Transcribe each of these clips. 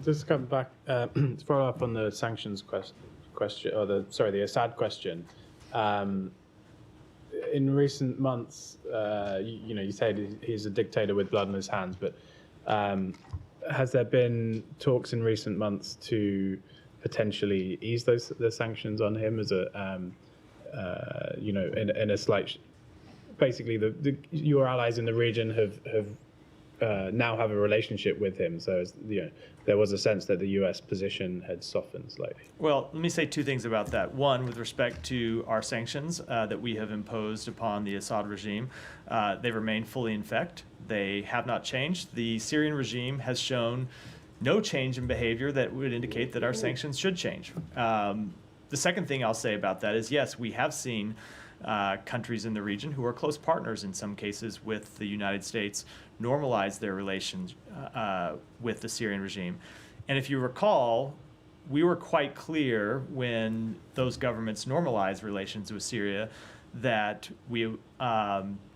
Just come back to follow up on the sanctions question, or the Assad question. In recent months, you said he's a dictator with blood on his hands, but has there been talks in recent months to potentially ease the sanctions on him as a, in a slight, basically your allies in the region have now have a relationship with him, so there was a sense that the U.S. position had softened slightly. Well, let me say two things about that. One, with respect to our sanctions that we have imposed upon the Assad regime, they remain fully in effect. They have not changed. The Syrian regime has shown no change in behavior that would indicate that our sanctions should change. The second thing I'll say about that is, yes, we have seen countries in the region who are close partners in some cases with the United States normalize their relations with the Syrian regime. And if you recall, we were quite clear when those governments normalized relations with Syria that we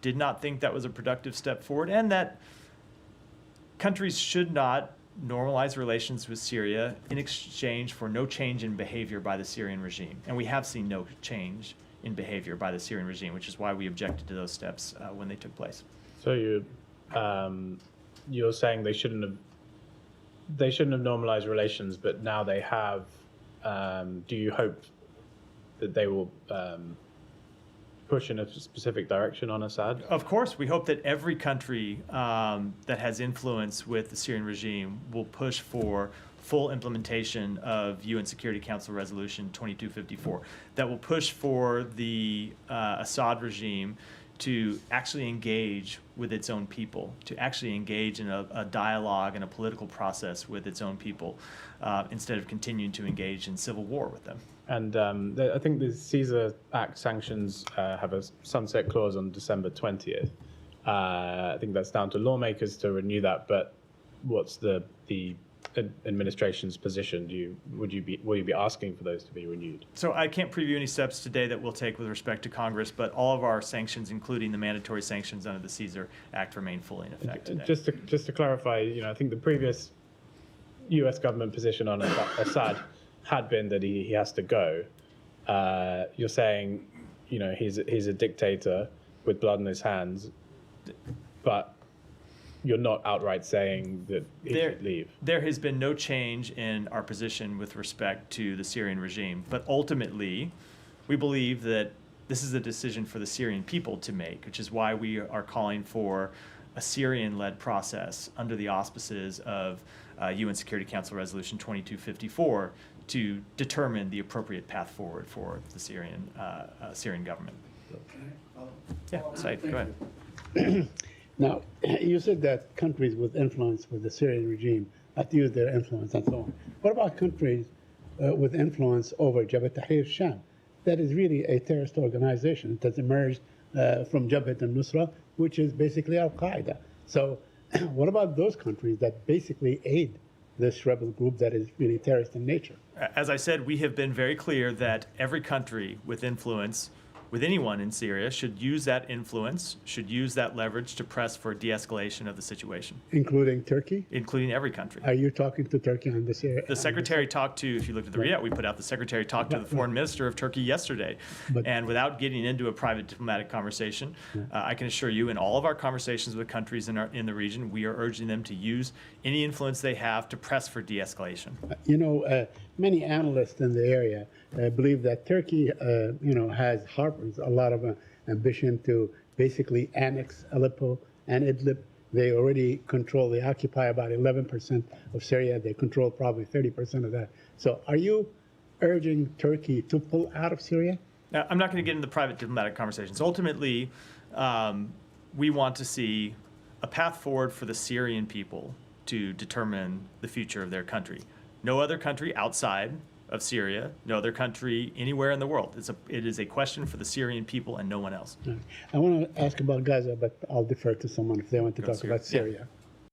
did not think that was a productive step forward, and that countries should not normalize relations with Syria in exchange for no change in behavior by the Syrian regime. And we have seen no change in behavior by the Syrian regime, which is why we objected to those steps when they took place. So you're saying they shouldn't have normalized relations, but now they have. Do you hope that they will push in a specific direction on Assad? Of course, we hope that every country that has influence with the Syrian regime will push for full implementation of UN Security Council Resolution 2254, that will push for the Assad regime to actually engage with its own people, to actually engage in a dialogue and a political process with its own people, instead of continuing to engage in civil war with them. And I think the Caesar Act sanctions have a sunset clause on December 20th. I think that's down to lawmakers to renew that, but what's the administration's position? Will you be asking for those to be renewed? So I can't preview any steps today that we'll take with respect to Congress, but all of our sanctions, including the mandatory sanctions under the Caesar Act, remain fully in effect today. Just to clarify, I think the previous U.S. government position on Assad had been that he has to go. You're saying, he's a dictator with blood on his hands, but you're not outright saying that he should leave. There has been no change in our position with respect to the Syrian regime, but ultimately, we believe that this is a decision for the Syrian people to make, which is why we are calling for a Syrian-led process under the auspices of UN Security Council Resolution 2254 to determine the appropriate path forward for the Syrian government. Yeah, Said, go ahead. Now, you said that countries with influence with the Syrian regime have to use their influence and so on. What about countries with influence over Jabhat Tahrir Sham? That is really a terrorist organization that has emerged from Jabhat al-Nusra, which is basically Al-Qaeda. So what about those countries that basically aid this rebel group that is really terrorist in nature? As I said, we have been very clear that every country with influence with anyone in Syria should use that influence, should use that leverage to press for de-escalation of the situation. Including Turkey? Including every country. Are you talking to Turkey on this area? The secretary talked to, if you looked at the readout we put out, the secretary talked to the foreign minister of Turkey yesterday. And without getting into a private diplomatic conversation, I can assure you in all of our conversations with countries in the region, we are urging them to use any influence they have to press for de-escalation. Many analysts in the area believe that Turkey, harbors a lot of ambition to basically annex Aleppo and Idlib. They already they occupy about 11% of Syria. They control probably 30% of that. So are you urging Turkey to pull out of Syria? Now, I'm not going to get into private diplomatic conversations. Ultimately, we want to see a path forward for the Syrian people to determine the future of their country. No other country outside of Syria, no other country anywhere in the world. It is a question for the Syrian people and no one else. I want to ask about Gaza, but I'll defer to someone if they want to talk about Syria. Yeah.